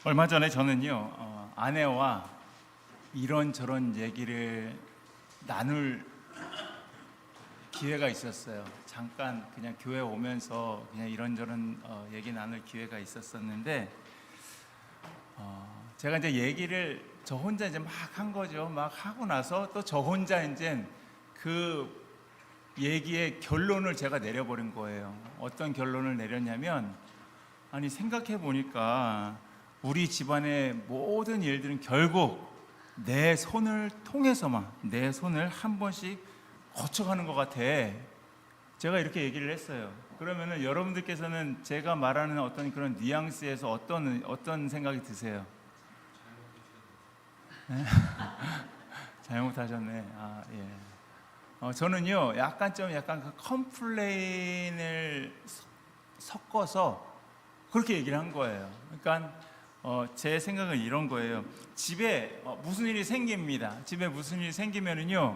얼마 전에 저는요, 아내와 이런저런 얘기를 나눌 기회가 있었어요. 잠깐 그냥 교회 오면서 그냥 이런저런 얘기 나눌 기회가 있었었는데, 제가 이제 얘기를 저 혼자 이제 막 한 거죠. 막 하고 나서 또 저 혼자 이제 그 얘기의 결론을 제가 내려버린 거예요. 어떤 결론을 내렸냐면, 아니 생각해 보니까 우리 집안의 모든 일들은 결국 내 손을 통해서만, 내 손을 한 번씩 거쳐가는 것 같아. 제가 이렇게 얘기를 했어요. 그러면은 여러분들께서는 제가 말하는 어떤 그런 뉘앙스에서 어떤 생각이 드세요? 네? 잘못하셨네. 아, 예. 저는요, 약간 그 컴플레인을 섞어서 그렇게 얘기를 한 거예요. 그러니까 제 생각은 이런 거예요. 집에 무슨 일이 생깁니다. 집에 무슨 일이 생기면은요,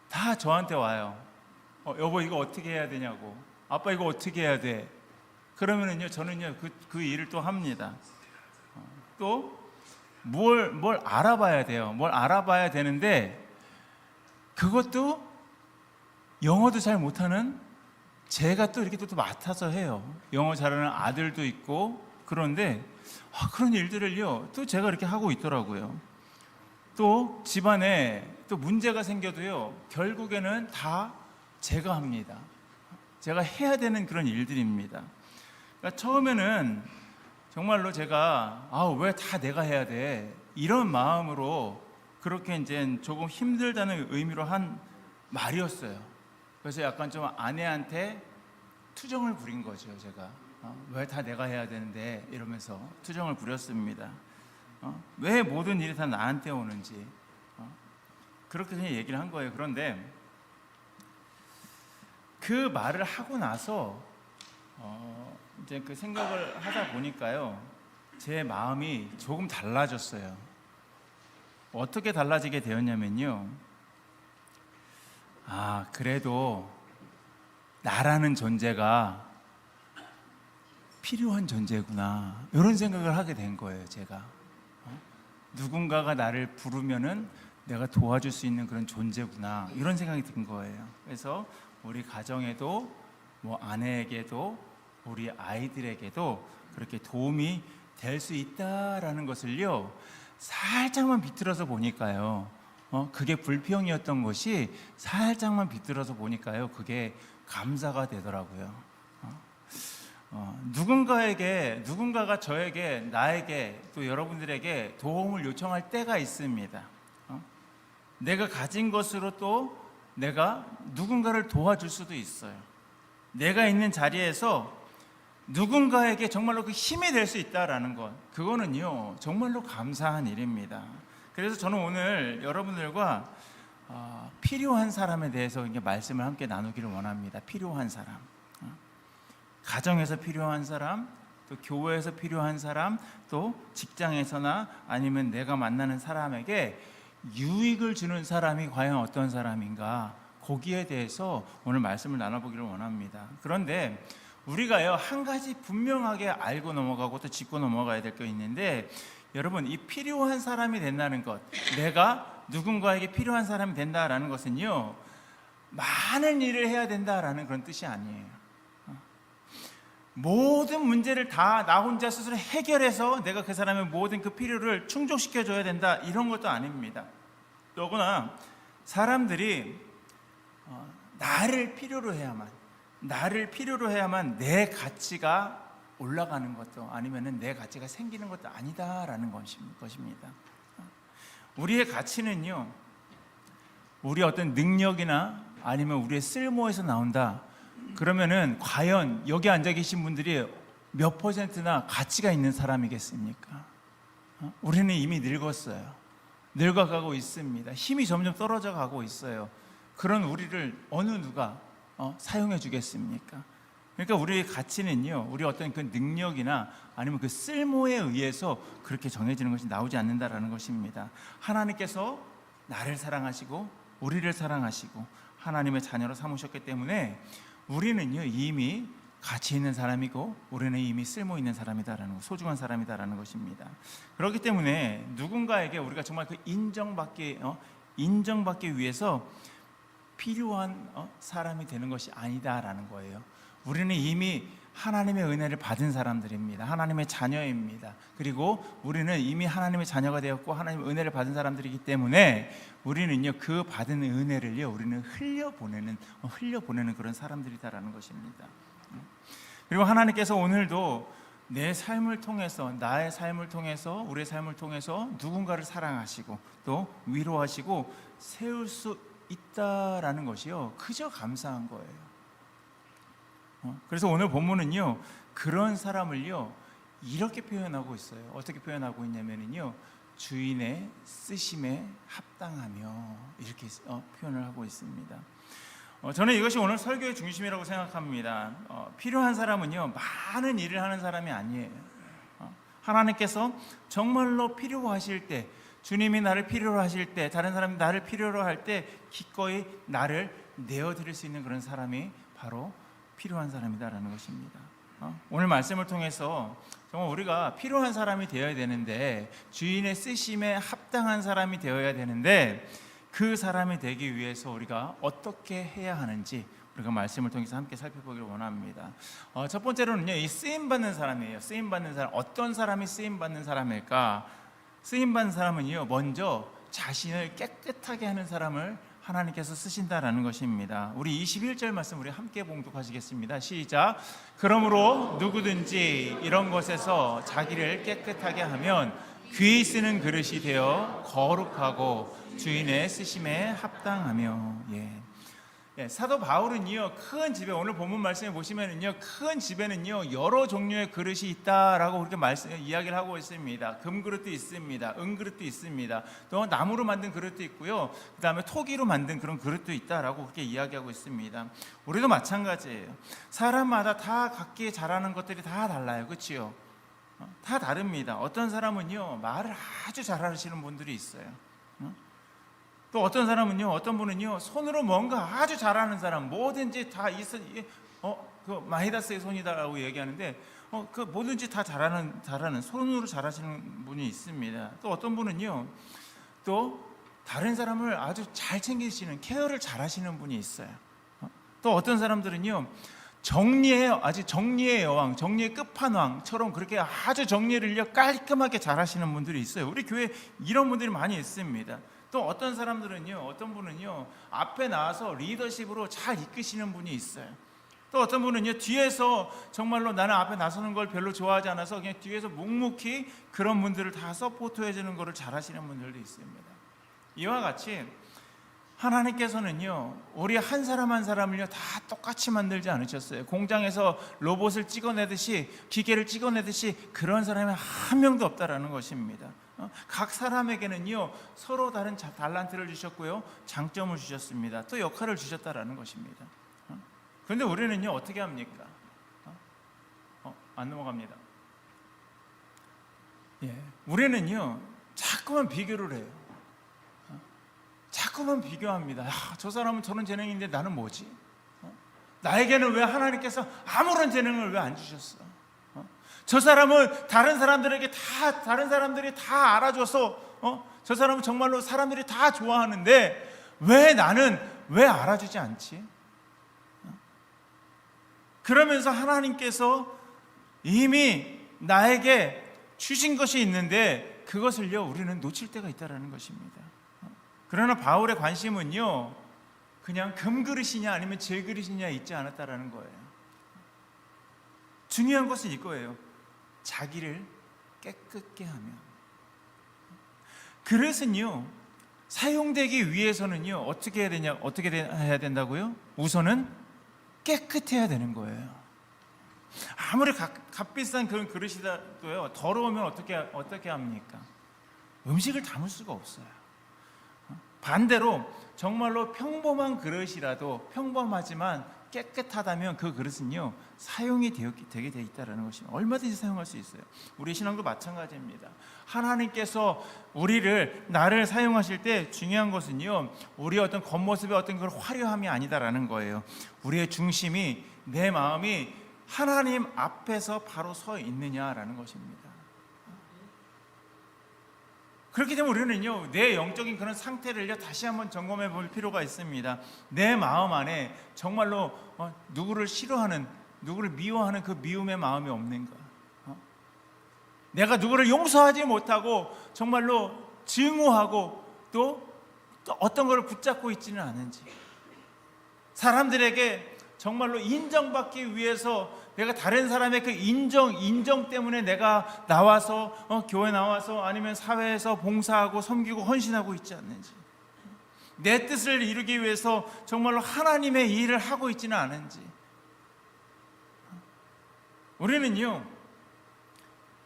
다 저한테 와요. 여보 이거 어떻게 해야 되냐고. 아빠 이거 어떻게 해야 돼. 그러면은요, 저는요 그 일을 또 합니다. 또 뭘 알아봐야 돼요. 뭘 알아봐야 되는데 그것도 영어도 잘 못하는 제가 또 이렇게 또 맡아서 해요. 영어 잘하는 아들도 있고. 그런데 그런 일들을요 또 제가 이렇게 하고 있더라고요. 또 집안에 또 문제가 생겨도요 결국에는 다 제가 합니다. 제가 해야 되는 그런 일들입니다. 그러니까 처음에는 정말로 제가 왜 다 내가 해야 돼 이런 마음으로 그렇게 이제 조금 힘들다는 의미로 한 말이었어요. 그래서 약간 좀 아내한테 투정을 부린 거죠. 제가 왜 다 내가 해야 되는데 이러면서 투정을 부렸습니다. 왜 모든 일이 다 나한테 오는지 그렇게 그냥 얘기를 한 거예요. 그런데 그 말을 하고 나서 이제 그 생각을 하다 보니까요 제 마음이 조금 달라졌어요. 어떻게 달라지게 되었냐면요, 그래도 나라는 존재가 필요한 존재구나 이런 생각을 하게 된 거예요. 제가 누군가가 나를 부르면은 내가 도와줄 수 있는 그런 존재구나 이런 생각이 든 거예요. 그래서 우리 가정에도 뭐 아내에게도 우리 아이들에게도 그렇게 도움이 될 수 있다라는 것을요 살짝만 비틀어서 보니까요 그게 불평이었던 것이 살짝만 비틀어서 보니까요 그게 감사가 되더라고요. 누군가가 저에게, 나에게, 또 여러분들에게 도움을 요청할 때가 있습니다. 내가 가진 것으로 또 내가 누군가를 도와줄 수도 있어요. 내가 있는 자리에서 누군가에게 정말로 그 힘이 될 수 있다라는 것, 그거는요 정말로 감사한 일입니다. 그래서 저는 오늘 여러분들과 필요한 사람에 대해서 말씀을 함께 나누기를 원합니다. 필요한 사람, 가정에서 필요한 사람, 또 교회에서 필요한 사람, 또 직장에서나 아니면 내가 만나는 사람에게 유익을 주는 사람이 과연 어떤 사람인가, 거기에 대해서 오늘 말씀을 나눠보기를 원합니다. 그런데 우리가요 한 가지 분명하게 알고 넘어가고 또 짚고 넘어가야 될 게 있는데, 여러분, 이 필요한 사람이 된다는 것, 내가 누군가에게 필요한 사람이 된다라는 것은요 많은 일을 해야 된다라는 그런 뜻이 아니에요. 모든 문제를 다 나 혼자 스스로 해결해서 내가 그 사람의 모든 그 필요를 충족시켜 줘야 된다 이런 것도 아닙니다. 더구나 사람들이 나를 필요로 해야만 내 가치가 올라가는 것도, 아니면 내 가치가 생기는 것도 아니다라는 것입니다. 우리의 가치는요 우리 어떤 능력이나 아니면 우리의 쓸모에서 나온다. 그러면은 과연 여기 앉아 계신 분들이 몇 퍼센트나 가치가 있는 사람이겠습니까? 우리는 이미 늙었어요. 늙어가고 있습니다. 힘이 점점 떨어져 가고 있어요. 그런 우리를 어느 누가 사용해 주겠습니까? 그러니까 우리의 가치는요 우리 어떤 그 능력이나 아니면 그 쓸모에 의해서 그렇게 정해지는 것이 나오지 않는다라는 것입니다. 하나님께서 나를 사랑하시고 우리를 사랑하시고 하나님의 자녀로 삼으셨기 때문에 우리는요 이미 가치 있는 사람이고 우리는 이미 쓸모 있는 사람이다라는 것, 소중한 사람이다라는 것입니다. 그렇기 때문에 누군가에게 우리가 정말 그 인정받기 위해서 필요한 사람이 되는 것이 아니다라는 거예요. 우리는 이미 하나님의 은혜를 받은 사람들입니다. 하나님의 자녀입니다. 그리고 우리는 이미 하나님의 자녀가 되었고 하나님의 은혜를 받은 사람들이기 때문에 우리는요, 그 받은 은혜를요, 우리는 흘려보내는 그런 사람들이다라는 것입니다. 그리고 하나님께서 오늘도 내 삶을 통해서, 나의 삶을 통해서, 우리의 삶을 통해서 누군가를 사랑하시고 또 위로하시고 세울 수 있다라는 것이요, 그저 감사한 거예요. 그래서 오늘 본문은요, 그런 사람을요 이렇게 표현하고 있어요. 어떻게 표현하고 있냐면요, 주인의 쓰심에 합당하며, 이렇게 표현을 하고 있습니다. 저는 이것이 오늘 설교의 중심이라고 생각합니다. 필요한 사람은요, 많은 일을 하는 사람이 아니에요. 하나님께서 정말로 필요하실 때, 주님이 나를 필요로 하실 때, 다른 사람이 나를 필요로 할 때 기꺼이 나를 내어드릴 수 있는 그런 사람이 바로 필요한 사람이다라는 것입니다. 오늘 말씀을 통해서 정말 우리가 필요한 사람이 되어야 되는데, 주인의 쓰심에 합당한 사람이 되어야 되는데, 그 사람이 되기 위해서 우리가 어떻게 해야 하는지 우리가 말씀을 통해서 함께 살펴보기를 원합니다. 첫 번째로는요, 이 쓰임받는 사람이에요. 쓰임받는 사람, 어떤 사람이 쓰임받는 사람일까? 쓰임받는 사람은요, 먼저 자신을 깨끗하게 하는 사람을 하나님께서 쓰신다라는 것입니다. 우리 21절 말씀 우리 함께 봉독하시겠습니다. 시작. 그러므로 누구든지 이런 것에서 자기를 깨끗하게 하면 귀히 쓰는 그릇이 되어 거룩하고 주인의 쓰심에 합당하며. 사도 바울은요, 큰 집에, 오늘 본문 말씀에 보시면은요, 큰 집에는요 여러 종류의 그릇이 있다라고 그렇게 이야기를 하고 있습니다. 금그릇도 있습니다. 은그릇도 있습니다. 또 나무로 만든 그릇도 있고요, 그 다음에 토기로 만든 그런 그릇도 있다라고 그렇게 이야기하고 있습니다. 우리도 마찬가지예요. 사람마다 다 각기 잘하는 것들이 다 달라요. 그렇지요? 다 다릅니다. 어떤 사람은요 말을 아주 잘하시는 분들이 있어요. 또 어떤 사람은요, 어떤 분은요 손으로 뭔가 아주 잘하는 사람, 뭐든지 다 있어, 그 마히다스의 손이다라고 얘기하는데, 그 뭐든지 다 잘하는 손으로 잘하시는 분이 있습니다. 또 어떤 분은요, 또 다른 사람을 아주 잘 챙기시는, 케어를 잘하시는 분이 있어요. 또 어떤 사람들은요, 아주 정리의 여왕, 정리의 끝판왕처럼 그렇게 아주 정리를 깔끔하게 잘하시는 분들이 있어요. 우리 교회에 이런 분들이 많이 있습니다. 또 어떤 사람들은요, 어떤 분은요 앞에 나와서 리더십으로 잘 이끄시는 분이 있어요. 또 어떤 분은요, 뒤에서 정말로 나는 앞에 나서는 걸 별로 좋아하지 않아서 그냥 뒤에서 묵묵히 그런 분들을 다 서포트해 주는 거를 잘 하시는 분들도 있습니다. 이와 같이 하나님께서는요, 우리 한 사람 한 사람을요 다 똑같이 만들지 않으셨어요. 공장에서 로봇을 찍어내듯이, 기계를 찍어내듯이 그런 사람이 한 명도 없다라는 것입니다. 각 사람에게는요 서로 다른 달란트를 주셨고요, 장점을 주셨습니다. 또 역할을 주셨다라는 것입니다. 그런데 우리는요 어떻게 합니까? 안 넘어갑니다. 우리는요 자꾸만 비교를 해요. 자꾸만 비교합니다. 저 사람은 저런 재능인데 나는 뭐지? 나에게는 왜 하나님께서 아무런 재능을 왜 안 주셨어? 저 사람은 다른 사람들이 다 알아줘서 저 사람은 정말로 사람들이 다 좋아하는데 왜 나는 왜 알아주지 않지? 그러면서 하나님께서 이미 나에게 주신 것이 있는데 그것을요 우리는 놓칠 때가 있다라는 것입니다. 그러나 바울의 관심은요 그냥 금그릇이냐 아니면 질그릇이냐 있지 않았다라는 거예요. 중요한 것은 이거예요. 자기를 깨끗게 하며. 그릇은요 사용되기 위해서는요 어떻게 해야 된다고요? 우선은 깨끗해야 되는 거예요. 아무리 값비싼 그런 그릇이라도요 더러우면 어떻게 합니까? 음식을 담을 수가 없어요. 반대로 정말로 평범한 그릇이라도, 평범하지만 깨끗하다면 그 그릇은요 사용이 되게 돼 있다는 것입니다. 얼마든지 사용할 수 있어요. 우리 신앙도 마찬가지입니다. 하나님께서 나를 사용하실 때 중요한 것은요 우리의 어떤 겉모습의 어떤 그 화려함이 아니다라는 거예요. 우리의 중심이, 내 마음이 하나님 앞에서 바로 서 있느냐라는 것입니다. 그렇기 때문에 우리는요, 내 영적인 그런 상태를요 다시 한번 점검해 볼 필요가 있습니다. 내 마음 안에 정말로 누구를 싫어하는, 누구를 미워하는 그 미움의 마음이 없는가? 내가 누구를 용서하지 못하고 정말로 증오하고 또 어떤 것을 붙잡고 있지는 않은지, 사람들에게 정말로 인정받기 위해서 내가 다른 사람의 그 인정 때문에 내가 나와서 교회 나와서 아니면 사회에서 봉사하고 섬기고 헌신하고 있지 않는지, 내 뜻을 이루기 위해서 정말로 하나님의 일을 하고 있지는 않은지. 우리는요,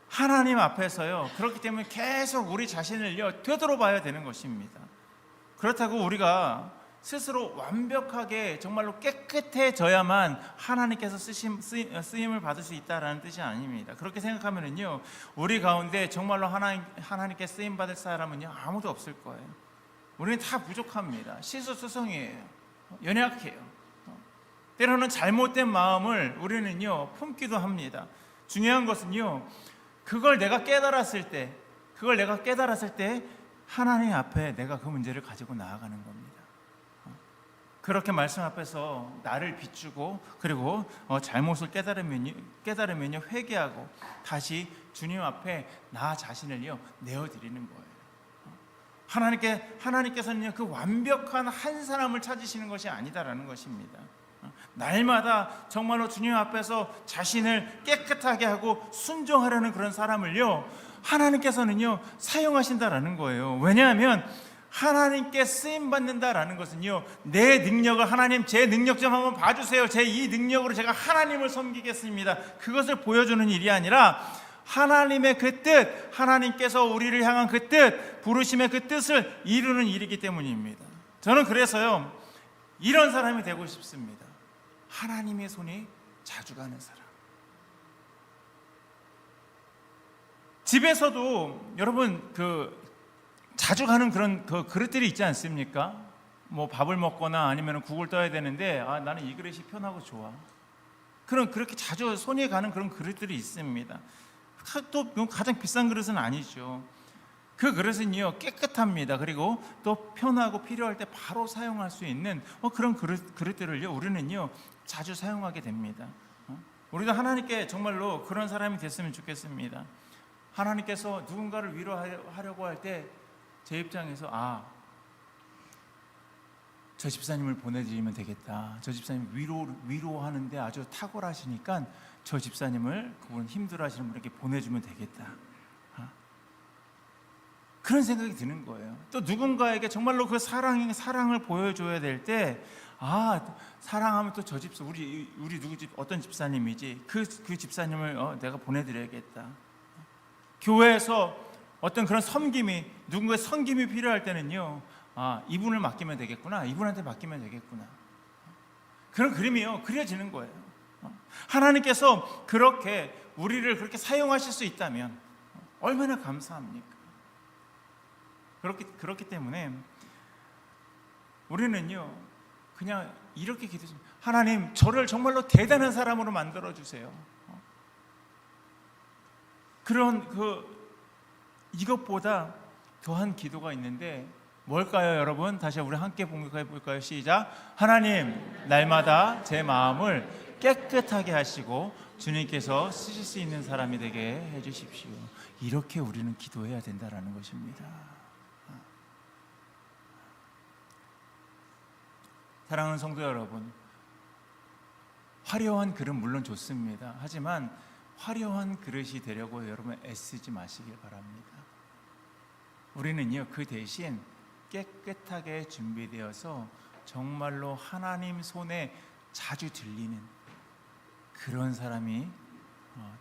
하나님 앞에서요, 그렇기 때문에 계속 우리 자신을요 되돌아봐야 되는 것입니다. 그렇다고 우리가 스스로 완벽하게 정말로 깨끗해져야만 하나님께서 쓰임을 받을 수 있다라는 뜻이 아닙니다. 그렇게 생각하면은요, 우리 가운데 정말로 하나님께 쓰임 받을 사람은요 아무도 없을 거예요. 우리는 다 부족합니다. 실수투성이에요. 연약해요. 때로는 잘못된 마음을 우리는요 품기도 합니다. 중요한 것은요, 그걸 내가 깨달았을 때 하나님 앞에 내가 그 문제를 가지고 나아가는 겁니다. 그렇게 말씀 앞에서 나를 비추고, 그리고 잘못을 깨달으면요 회개하고 다시 주님 앞에 나 자신을요 내어드리는 거예요. 하나님께서는요 그 완벽한 한 사람을 찾으시는 것이 아니다라는 것입니다. 날마다 정말로 주님 앞에서 자신을 깨끗하게 하고 순종하려는 그런 사람을요 하나님께서는요 사용하신다라는 거예요. 왜냐하면 하나님께 쓰임 받는다라는 것은요, 내 능력을 하나님 제 능력 좀 한번 봐주세요, 제 이 능력으로 제가 하나님을 섬기겠습니다, 그것을 보여주는 일이 아니라 하나님의 그 뜻, 하나님께서 우리를 향한 그 뜻, 부르심의 그 뜻을 이루는 일이기 때문입니다. 저는 그래서요 이런 사람이 되고 싶습니다. 하나님의 손이 자주 가는 사람. 집에서도 여러분 자주 가는 그런 그 그릇들이 있지 않습니까? 뭐 밥을 먹거나 아니면 국을 떠야 되는데 나는 이 그릇이 편하고 좋아. 그렇게 자주 손이 가는 그런 그릇들이 있습니다. 또 가장 비싼 그릇은 아니죠. 그 그릇은요 깨끗합니다. 그리고 또 편하고 필요할 때 바로 사용할 수 있는 그런 그릇들을요 우리는요 자주 사용하게 됩니다. 우리도 하나님께 정말로 그런 사람이 됐으면 좋겠습니다. 하나님께서 누군가를 위로하려고 할 때 제 입장에서 저 집사님을 보내드리면 되겠다, 저 집사님 위로하는데 아주 탁월하시니까 저 집사님을, 그분 힘들어하시는 분에게 보내주면 되겠다, 그런 생각이 드는 거예요. 또 누군가에게 정말로 그 사랑을 보여줘야 될 때 사랑하면 또 저 집사, 우리 누구 집 어떤 집사님이지, 그 집사님을 내가 보내드려야겠다. 교회에서 어떤 그런 누군가의 섬김이 필요할 때는요, 이분을 맡기면 되겠구나, 이분한테 맡기면 되겠구나, 그런 그림이요 그려지는 거예요. 하나님께서 그렇게 우리를 그렇게 사용하실 수 있다면 얼마나 감사합니까? 그렇기 때문에 우리는요 그냥 이렇게 기도합니다. 하나님, 저를 정말로 대단한 사람으로 만들어 주세요. 이것보다 더한 기도가 있는데 뭘까요, 여러분? 다시 우리 함께 봉독해 볼까요? 시작. 하나님, 날마다 제 마음을 깨끗하게 하시고 주님께서 쓰실 수 있는 사람이 되게 해 주십시오. 이렇게 우리는 기도해야 된다라는 것입니다. 사랑하는 성도 여러분, 화려한 그릇 물론 좋습니다. 하지만 화려한 그릇이 되려고 여러분 애쓰지 마시길 바랍니다. 우리는요 그 대신 깨끗하게 준비되어서 정말로 하나님 손에 자주 들리는 그런 사람이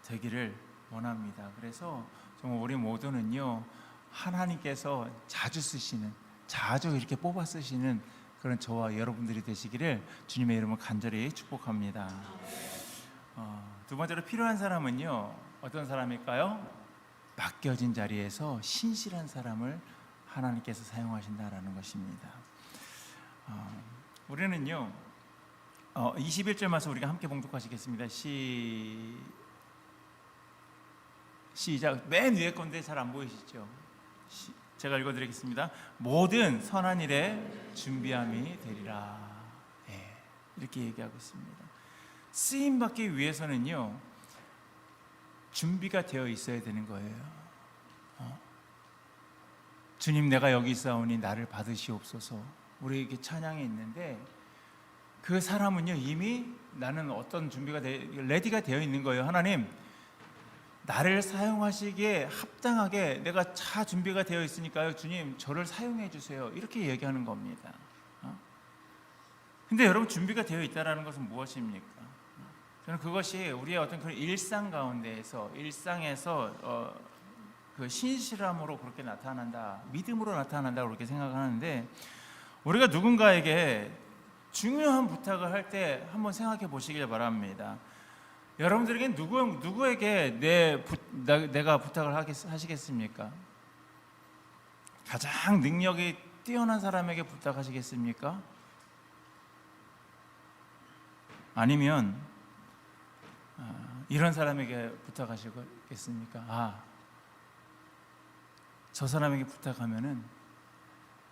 되기를 원합니다. 그래서 정말 우리 모두는요 하나님께서 자주 이렇게 뽑아 쓰시는 그런 저와 여러분들이 되시기를 주님의 이름으로 간절히 축복합니다. 두 번째로 필요한 사람은요 어떤 사람일까요? 맡겨진 자리에서 신실한 사람을 하나님께서 사용하신다라는 것입니다. 우리는요 21절 말씀 우리가 함께 봉독하시겠습니다. 시작. 맨 위에 건데 잘 안 보이시죠? 제가 읽어드리겠습니다. 모든 선한 일에 준비함이 되리라. 네, 이렇게 얘기하고 있습니다. 쓰임 받기 위해서는요, 준비가 되어 있어야 되는 거예요. 주님, 내가 여기 있사오니 나를 받으시옵소서. 우리에게 찬양이 있는데 그 사람은요, 이미 나는 어떤 준비가 레디가 되어 있는 거예요. 하나님, 나를 사용하시기에 합당하게 내가 차 준비가 되어 있으니까요, 주님 저를 사용해 주세요. 이렇게 얘기하는 겁니다. 근데 여러분, 준비가 되어 있다는 것은 무엇입니까? 저는 그것이 우리의 어떤 그런 일상 가운데에서, 일상에서 그 신실함으로 그렇게 나타난다, 믿음으로 나타난다, 그렇게 생각하는데, 우리가 누군가에게 중요한 부탁을 할 때 한번 생각해 보시길 바랍니다. 여러분들에게 누구에게 내가 부탁을 하시겠습니까? 가장 능력이 뛰어난 사람에게 부탁하시겠습니까? 아니면 이런 사람에게 부탁하시겠습니까? 저 사람에게 부탁하면은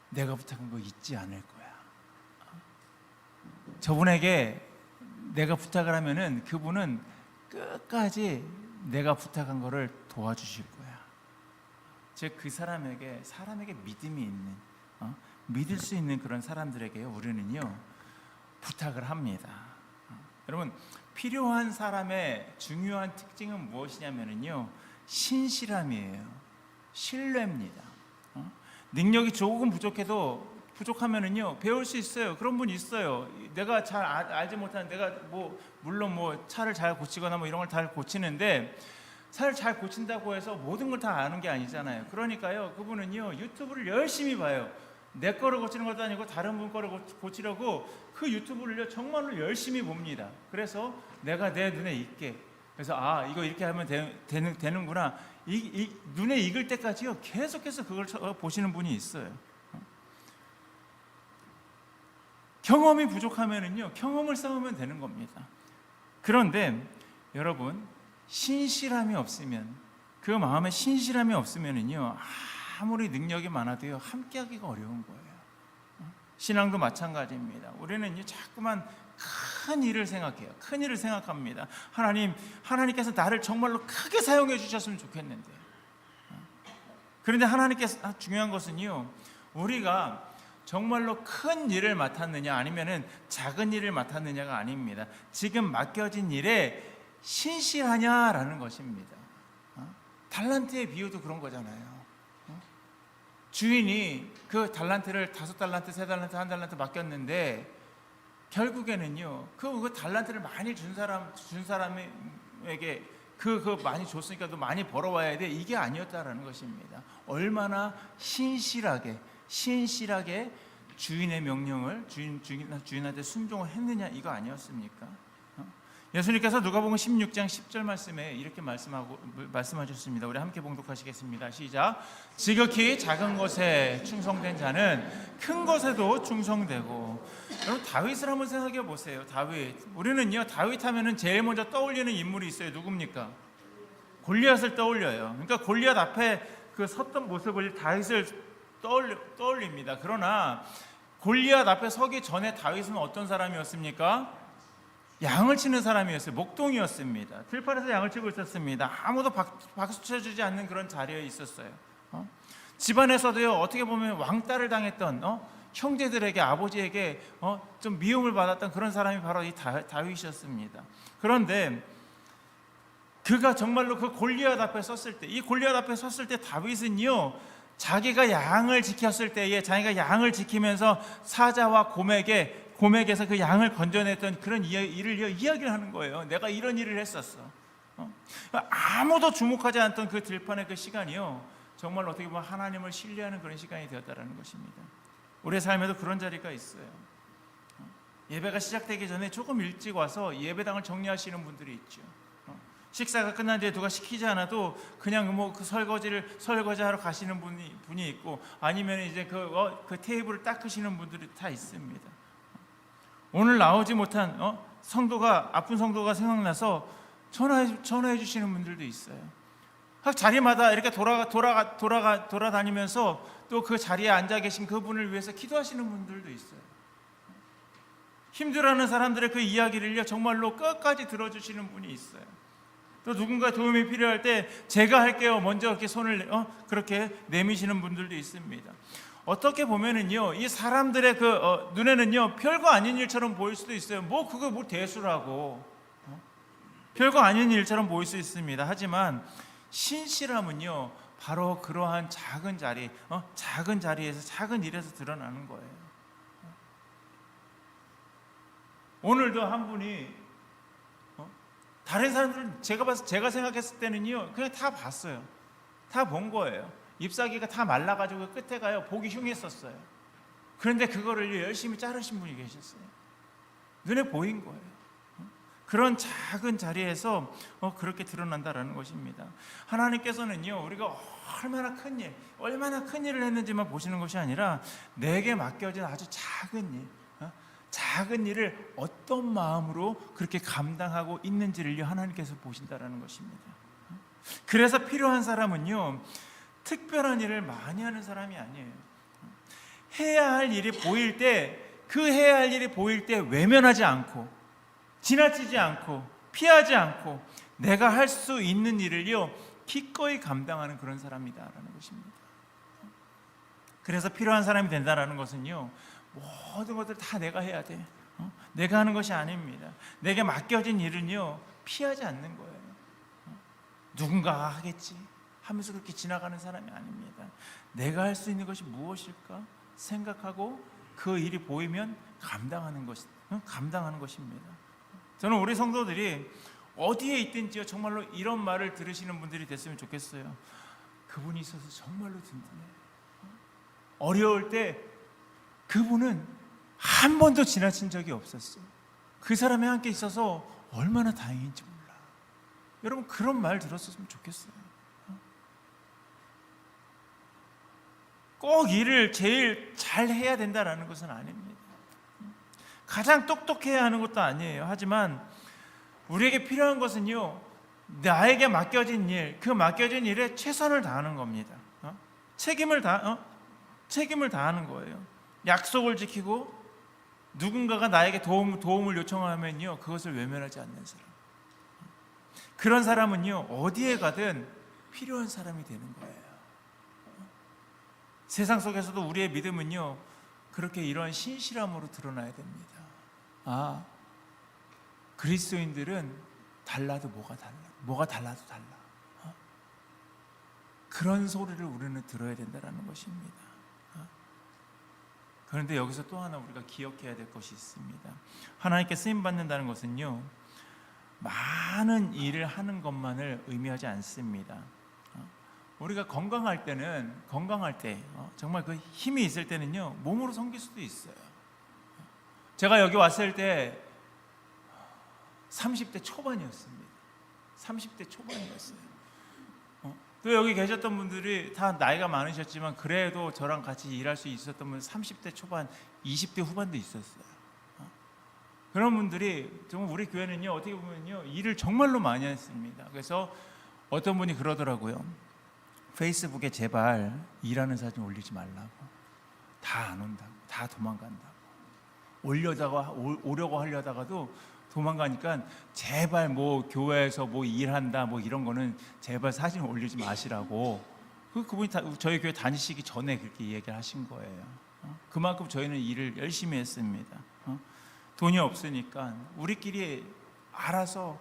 내가 부탁한 거 잊지 않을 거야. 저분에게 내가 부탁을 하면은 그분은 끝까지 내가 부탁한 거를 도와주실 거야. 즉, 그 사람에게 믿음이 있는, 믿을 수 있는 그런 사람들에게 우리는요, 부탁을 합니다. 여러분, 필요한 사람의 중요한 특징은 무엇이냐면요, 신실함이에요. 신뢰입니다. 능력이 조금 부족하면은요, 배울 수 있어요. 그런 분 있어요. 내가 잘 알지 못하는, 내가 물론 차를 잘 고치거나 이런 걸 잘 고치는데, 차를 잘 고친다고 해서 모든 걸 다 아는 게 아니잖아요. 그러니까요, 그분은요, 유튜브를 열심히 봐요. 내 거를 고치는 것도 아니고 다른 분 거를 고치려고 그 유튜브를 정말로 열심히 봅니다. 그래서 내가 내 눈에 익게, 그래서 이거 이렇게 하면 되는구나, 눈에 익을 때까지요, 계속해서 그걸 보시는 분이 있어요. 경험이 부족하면은요, 경험을 쌓으면 되는 겁니다. 그런데 여러분, 신실함이 없으면, 그 마음에 신실함이 없으면은요, 아무리 능력이 많아도요, 함께하기가 어려운 거예요. 신앙도 마찬가지입니다. 우리는요, 자꾸만 큰 일을 생각해요. 큰 일을 생각합니다. 하나님께서 나를 정말로 크게 사용해 주셨으면 좋겠는데. 그런데 하나님께서 중요한 것은요, 우리가 정말로 큰 일을 맡았느냐 아니면은 작은 일을 맡았느냐가 아닙니다. 지금 맡겨진 일에 신실하냐라는 것입니다. 달란트의 비유도 그런 거잖아요. 주인이 그 달란트를 5달란트, 3달란트, 1달란트 맡겼는데, 결국에는요, 그 달란트를 많이 준 사람에게 그 많이 줬으니까 또 많이 벌어와야 돼, 이게 아니었다라는 것입니다. 얼마나 신실하게 주인의 명령을 주인한테 순종을 했느냐, 이거 아니었습니까? 예수님께서 누가복음 16장 10절 말씀에 이렇게 말씀하셨습니다. 우리 함께 봉독하시겠습니다. 시작. 지극히 작은 것에 충성된 자는 큰 것에도 충성되고. 여러분, 다윗을 한번 생각해 보세요. 우리는요, 다윗 하면은 제일 먼저 떠올리는 인물이 있어요. 누굽니까? 골리앗을 떠올려요. 그러니까 골리앗 앞에 그 섰던 모습을 다윗을 떠올립니다. 그러나 골리앗 앞에 서기 전에 다윗은 어떤 사람이었습니까? 양을 치는 사람이었어요. 목동이었습니다. 들판에서 양을 치고 있었습니다. 아무도 박수 쳐주지 않는 그런 자리에 있었어요. 집안에서도요, 어떻게 보면 왕따를 당했던 형제들에게, 아버지에게 좀 미움을 받았던 그런 사람이 바로 이 다윗이었습니다. 그런데 그가 정말로 그 골리앗 앞에 섰을 때, 다윗은요, 자기가 양을 지켰을 때에, 자기가 양을 지키면서 사자와 곰에게서 그 양을 건져냈던 그런 일을 이야기를 하는 거예요. 내가 이런 일을 했었어. 아무도 주목하지 않던 그 들판의 그 시간이요, 정말 어떻게 보면 하나님을 신뢰하는 그런 시간이 되었다는 것입니다. 우리의 삶에도 그런 자리가 있어요. 예배가 시작되기 전에 조금 일찍 와서 예배당을 정리하시는 분들이 있죠. 식사가 끝난 뒤에 누가 시키지 않아도 그냥 그 설거지하러 가시는 분이 있고, 아니면 이제 그 테이블을 닦으시는 분들이 다 있습니다. 오늘 나오지 못한 아픈 성도가 생각나서 전화해 주시는 분들도 있어요. 각 자리마다 이렇게 돌아다니면서 또 그 자리에 앉아 계신 그분을 위해서 기도하시는 분들도 있어요. 힘들어하는 사람들의 그 이야기를요 정말로 끝까지 들어주시는 분이 있어요. 또 누군가 도움이 필요할 때 제가 할게요 먼저 이렇게 손을 그렇게 내미시는 분들도 있습니다. 어떻게 보면은요 이 사람들의 눈에는요 별거 아닌 일처럼 보일 수도 있어요. 그거 대수라고 별거 아닌 일처럼 보일 수 있습니다. 하지만 신실함은요 바로 그러한 작은 자리에서 작은 일에서 드러나는 거예요. 오늘도 한 분이 다른 사람들은 제가 생각했을 때는요 그냥 다 봤어요. 다 본 거예요. ip사귀가 다 말라가지고 끝에가요 보기 흉했었어요. 그런데 그거를 열심히 자르신 분이 계셨어요. 눈에 보인 거예요. 그런 작은 자리에서 그렇게 드러난다라는 것입니다. 하나님께서는요 우리가 얼마나 큰 일을 했는지만 보시는 것이 아니라 내게 맡겨진 아주 작은 일을 어떤 마음으로 그렇게 감당하고 있는지를 하나님께서 보신다라는 것입니다. 그래서 필요한 사람은요 특별한 일을 많이 하는 사람이 아니에요. 해야 할 일이 보일 때 외면하지 않고 지나치지 않고 피하지 않고 내가 할 수 있는 일을요 기꺼이 감당하는 그런 사람이다라는 것입니다. 그래서 필요한 사람이 된다라는 것은요 모든 것들 다 내가 해야 돼. 내가 하는 것이 아닙니다. 내게 맡겨진 일은요 피하지 않는 거예요. 누군가가 하겠지 하면서 그렇게 지나가는 사람이 아닙니다. 내가 할 수 있는 것이 무엇일까 생각하고 그 일이 보이면 감당하는 것입니다. 저는 우리 성도들이 어디에 있든지요 정말로 이런 말을 들으시는 분들이 됐으면 좋겠어요. 그분이 있어서 정말로 든든해요. 어려울 때 그분은 한 번도 지나친 적이 없었어요. 그 사람이 함께 있어서 얼마나 다행인지 몰라. 여러분 그런 말 들었으면 좋겠어요. 꼭 일을 제일 잘 해야 된다라는 것은 아닙니다. 가장 똑똑해야 하는 것도 아니에요. 하지만 우리에게 필요한 것은요 나에게 맡겨진 일, 그 맡겨진 일에 최선을 다하는 겁니다. 책임을 다하는 거예요. 약속을 지키고 누군가가 나에게 도움을 요청하면요 그것을 외면하지 않는 사람. 그런 사람은요 어디에 가든 필요한 사람이 되는 거예요. 세상 속에서도 우리의 믿음은요 그렇게 이러한 신실함으로 드러나야 됩니다. 그리스도인들은 달라도 뭐가 달라도 달라. 그런 소리를 우리는 들어야 된다는 것입니다. 그런데 여기서 또 하나 우리가 기억해야 될 것이 있습니다. 하나님께 쓰임 받는다는 것은요 많은 일을 하는 것만을 의미하지 않습니다. 우리가 건강할 때 정말 그 힘이 있을 때는요 몸으로 섬길 수도 있어요. 제가 여기 왔을 때 30대 초반이었습니다. 30대 초반이었어요. 또 여기 계셨던 분들이 다 나이가 많으셨지만 그래도 저랑 같이 일할 수 있었던 분 30대 초반, 20대 후반도 있었어요. 그런 분들이 정말 우리 교회는요 어떻게 보면요 일을 정말로 많이 했습니다. 그래서 어떤 분이 그러더라고요. 페이스북에 제발 일하는 사진 올리지 말라고. 다 안 온다고. 다 도망간다고. 오려고 하려다가도 도망가니까 제발 교회에서 일한다 이런 거는 제발 사진 올리지 마시라고. 그분이 저희 교회 다니시기 전에 그렇게 얘기를 하신 거예요. 그만큼 저희는 일을 열심히 했습니다. 돈이 없으니까 우리끼리 알아서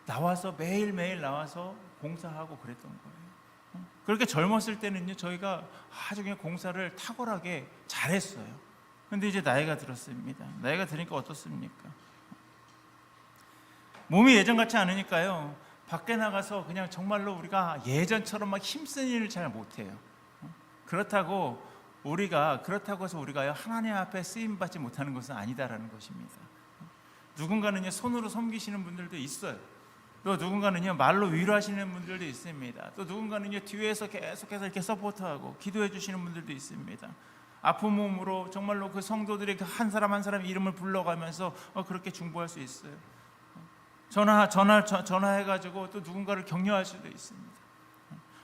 나와서 매일매일 나와서 공사하고 그랬던 거예요. 그렇게 젊었을 때는요 저희가 아주 그냥 공사를 탁월하게 잘했어요. 그런데 이제 나이가 들었습니다. 나이가 드니까 어떻습니까? 몸이 예전 같지 않으니까요 밖에 나가서 그냥 정말로 우리가 예전처럼 막 힘쓴 일을 잘 못해요. 그렇다고 해서 우리가 하나님 앞에 쓰임 받지 못하는 것은 아니다라는 것입니다. 누군가는요 손으로 섬기시는 분들도 있어요. 또 누군가는요 말로 위로하시는 분들도 있습니다. 또 누군가는요 뒤에서 계속해서 이렇게 서포트하고 기도해 주시는 분들도 있습니다. 아픈 몸으로 정말로 그 성도들의 그 한 사람 한 사람 이름을 불러가면서 그렇게 중보할 수 있어요. 전화해가지고 또 누군가를 격려할 수도 있습니다.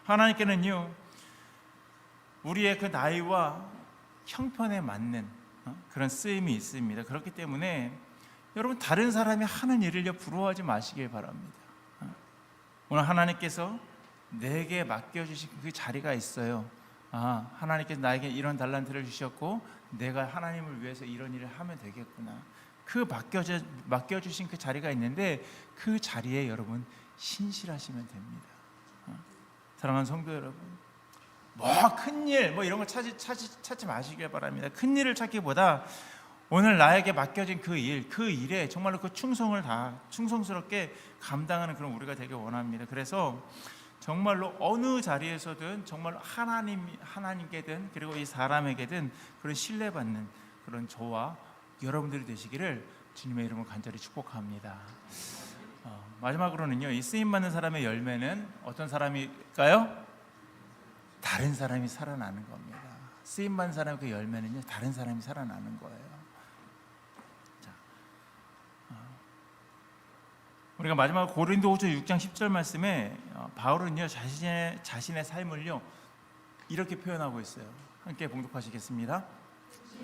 하나님께는요, 우리의 그 나이와 형편에 맞는 그런 쓰임이 있습니다. 그렇기 때문에 여러분, 다른 사람이 하는 일을요 부러워하지 마시길 바랍니다. 오늘 하나님께서 내게 맡겨주신 그 자리가 있어요. 하나님께서 나에게 이런 달란트를 주셨고 내가 하나님을 위해서 이런 일을 하면 되겠구나. 그 맡겨주신 그 자리가 있는데 그 자리에 여러분 신실하시면 됩니다. 사랑하는 성도 여러분, 큰일 이런 거 찾지 마시길 바랍니다. 큰 일을 찾기보다 오늘 나에게 맡겨진 그 일에 정말로 그 충성스럽게 감당하는 그런 우리가 되길 원합니다. 그래서 정말로 어느 자리에서든 정말로 하나님께든 그리고 이 사람에게든 그런 신뢰받는 그런 저와 여러분들이 되시기를 주님의 이름으로 간절히 축복합니다. 마지막으로는요, 이 쓰임받는 사람의 열매는 어떤 사람일까요? 다른 사람이 살아나는 겁니다. 쓰임받는 사람의 그 열매는요, 다른 사람이 살아나는 거예요. 우리가 마지막 고린도후서 6장 10절 말씀에 바울은요 자신의 삶을요 이렇게 표현하고 있어요. 함께 봉독하시겠습니다.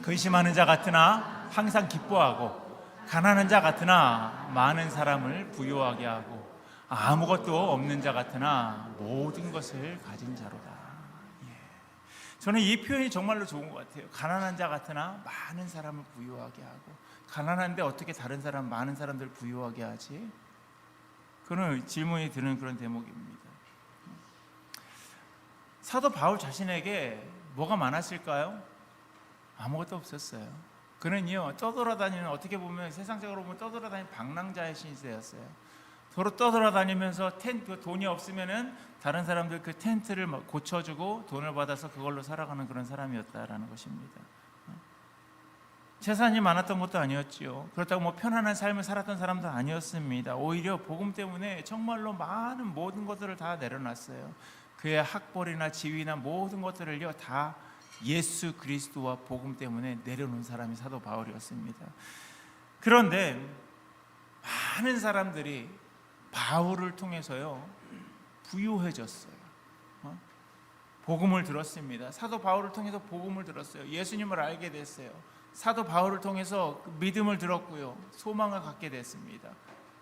근심하는 자 같으나 항상 기뻐하고 가난한 자 같으나 많은 사람을 부유하게 하고 아무것도 없는 자 같으나 모든 것을 가진 자로다. 저는 이 표현이 정말로 좋은 것 같아요. 가난한 자 같으나 많은 사람을 부유하게 하고, 가난한데 어떻게 많은 사람들을 부유하게 하지? 그런 질문이 드는 그런 대목입니다. 사도 바울 자신에게 뭐가 많았을까요? 아무것도 없었어요. 그는요 떠돌아다니는, 어떻게 보면 세상적으로 보면 떠돌아다니는 방랑자의 신세였어요. 도로 떠돌아다니면서 돈이 없으면은 다른 사람들 그 텐트를 고쳐주고 돈을 받아서 그걸로 살아가는 그런 사람이었다라는 것입니다. 재산이 많았던 것도 아니었지요. 그렇다고 편안한 삶을 살았던 사람도 아니었습니다. 오히려 복음 때문에 정말로 많은 모든 것들을 다 내려놨어요. 그의 학벌이나 지위나 모든 것들을요 다 예수 그리스도와 복음 때문에 내려놓은 사람이 사도 바울이었습니다. 그런데 많은 사람들이 바울을 통해서요 부유해졌어요. 복음을 들었습니다. 사도 바울을 통해서 복음을 들었어요. 예수님을 알게 됐어요. 사도 바울을 통해서 믿음을 들었고요, 소망을 갖게 됐습니다.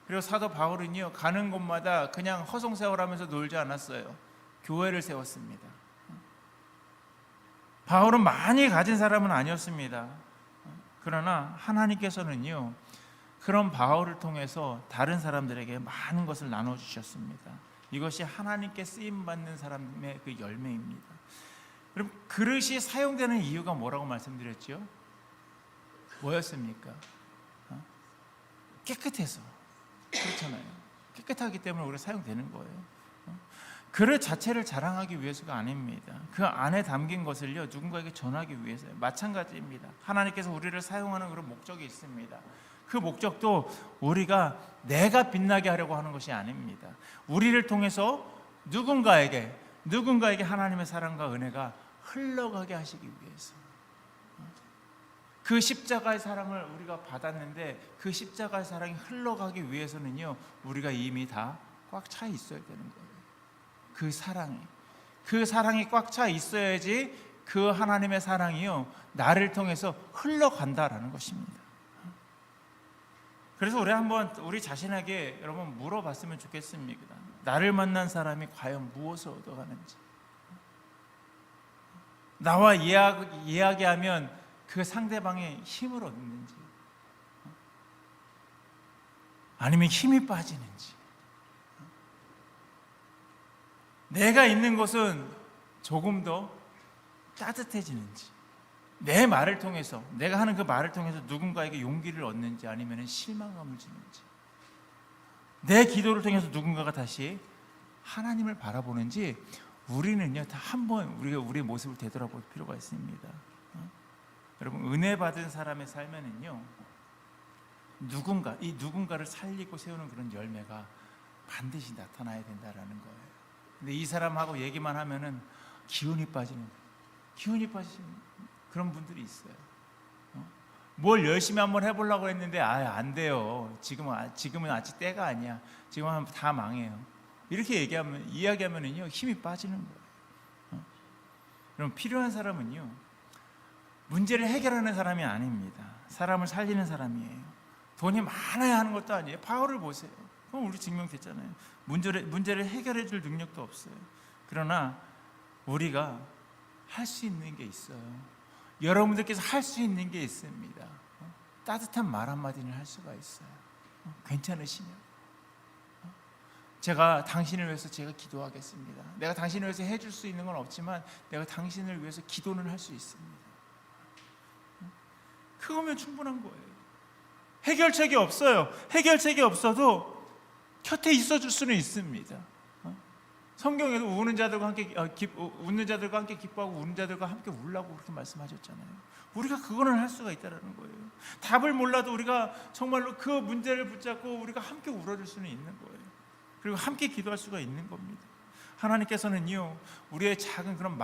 그리고 사도 바울은요 가는 곳마다 그냥 허송세월하면서 놀지 않았어요. 교회를 세웠습니다. 바울은 많이 가진 사람은 아니었습니다. 그러나 하나님께서는요 그런 바울을 통해서 다른 사람들에게 많은 것을 나눠주셨습니다. 이것이 하나님께 쓰임받는 사람의 그 열매입니다. 그럼 그릇이 사용되는 이유가 뭐라고 말씀드렸죠? 뭐였습니까? 깨끗해서. 그렇잖아요. 깨끗하기 때문에 우리가 사용되는 거예요. 그릇 자체를 자랑하기 위해서가 아닙니다. 그 안에 담긴 것을요 누군가에게 전하기 위해서요. 마찬가지입니다. 하나님께서 우리를 사용하는 그런 목적이 있습니다. 그 목적도 우리가 내가 빛나게 하려고 하는 것이 아닙니다. 우리를 통해서 누군가에게 하나님의 사랑과 은혜가 흘러가게 하시기 위해서. 그 십자가의 사랑을 우리가 받았는데 그 십자가의 사랑이 흘러가기 위해서는요 우리가 이미 다 꽉 차 있어야 되는 거예요. 그 사랑이 꽉 차 있어야지 그 하나님의 사랑이요 나를 통해서 흘러간다라는 것입니다. 그래서 우리 자신에게 여러분 물어봤으면 좋겠습니다. 나를 만난 사람이 과연 무엇을 얻어가는지, 나와 이야기하면 그 상대방의 힘을 얻는지, 아니면 힘이 빠지는지, 내가 있는 곳은 조금 더 따뜻해지는지, 내 말을 통해서, 내가 하는 그 말을 통해서 누군가에게 용기를 얻는지, 아니면 실망감을 주는지, 내 기도를 통해서 누군가가 다시 하나님을 바라보는지, 우리는요 다 한번 우리의 모습을 되돌아볼 필요가 있습니다. 여러분, 은혜 받은 사람의 삶에는요 누군가를 살리고 세우는 그런 열매가 반드시 나타나야 된다라는 거예요. 근데 이 사람하고 얘기만 하면은 기운이 빠지는 그런 분들이 있어요. 뭘 열심히 한번 해보려고 했는데 안 돼요. 지금은 아직 때가 아니야. 지금은 다 망해요. 이렇게 이야기하면은요 힘이 빠지는 거예요. 그럼 필요한 사람은요 문제를 해결하는 사람이 아닙니다. 사람을 살리는 사람이에요. 돈이 많아야 하는 것도 아니에요. 바울을 보세요. 그럼 우리 증명됐잖아요. 문제를 해결해 줄 능력도 없어요. 그러나 우리가 할 수 있는 게 있어요. 여러분들께서 할 수 있는 게 있습니다. 따뜻한 말 한마디는 할 수가 있어요. 괜찮으시면 제가 당신을 위해서 제가 기도하겠습니다. 내가 당신을 위해서 해줄 수 있는 건 없지만 내가 당신을 위해서 기도는 할 수 있습니다. 그거면 충분한 거예요. 해결책이 없어요. 해결책이 없어도 곁에 있어줄 수는 있습니다. 성경에도 웃는 자들과 함께 기뻐하고 우는 자들과 함께 울라고 그렇게 말씀하셨잖아요. 우리가 그거는 할 수가 있다는 거예요. 답을 몰라도 우리가 정말로 그 문제를 붙잡고 우리가 함께 울어줄 수는 있는 거예요. 그리고 함께 기도할 수가 있는 겁니다. 하나님께서는요 우리의 작은 그런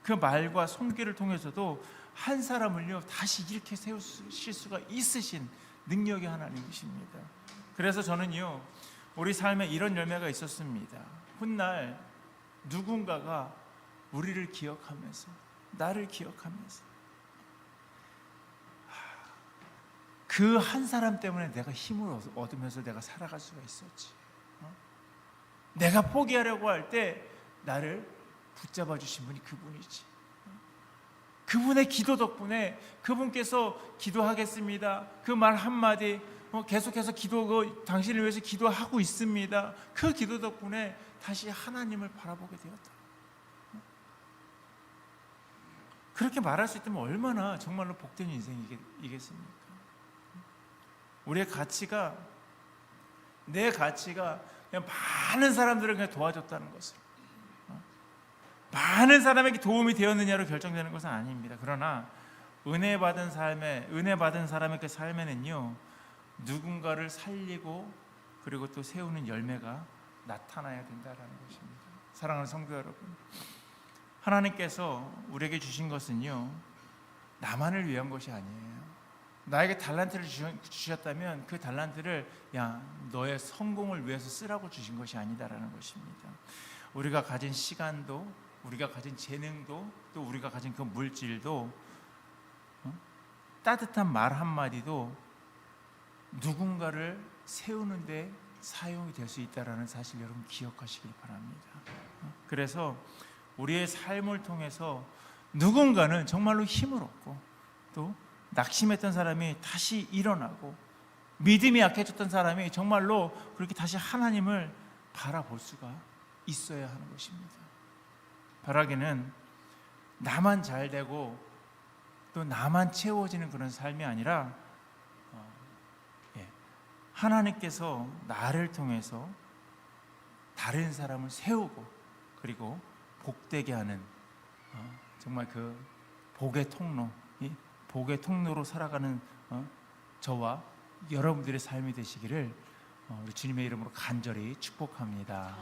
그 말과 손길을 통해서도 한 사람을요 다시 일으켜 세우실 수가 있으신 능력의 하나님이십니다. 그래서 저는요 우리 삶에 이런 열매가 있었습니다. 훗날 누군가가 우리를 기억하면서 나를 기억하면서 그 한 사람 때문에 내가 힘을 얻으면서 내가 살아갈 수가 있었지. 내가 포기하려고 할 때 나를 붙잡아 주신 분이 그분이지. 그분의 기도 덕분에 그분께서 기도하겠습니다 그 말 한마디 계속해서 당신을 위해서 기도하고 있습니다. 그 기도 덕분에 다시 하나님을 바라보게 되었다. 그렇게 말할 수 있다면 얼마나 정말로 복된 인생이겠습니까? 우리의 가치가 내 가치가 그냥 많은 사람들을 그냥 도와줬다는 것을 많은 사람에게 도움이 되었느냐로 결정되는 것은 아닙니다. 그러나 은혜 받은 사람의 그 삶에는요 누군가를 살리고 그리고 또 세우는 열매가 나타나야 된다는 것입니다. 사랑하는 성도 여러분, 하나님께서 우리에게 주신 것은요 나만을 위한 것이 아니에요. 나에게 달란트를 주셨다면 그 달란트를 너의 성공을 위해서 쓰라고 주신 것이 아니다라는 것입니다. 우리가 가진 시간도 우리가 가진 재능도 또 우리가 가진 그 물질도 따뜻한 말 한마디도 누군가를 세우는 데 사용이 될 수 있다는 사실 여러분 기억하시길 바랍니다. 그래서 우리의 삶을 통해서 누군가는 정말로 힘을 얻고 또 낙심했던 사람이 다시 일어나고 믿음이 약해졌던 사람이 정말로 그렇게 다시 하나님을 바라볼 수가 있어야 하는 것입니다. 바라기는 나만 잘 되고 또 나만 채워지는 그런 삶이 아니라 하나님께서 나를 통해서 다른 사람을 세우고 그리고 복되게 하는 정말 그 복의 통로로 살아가는 저와 여러분들의 삶이 되시기를 우리 주님의 이름으로 간절히 축복합니다.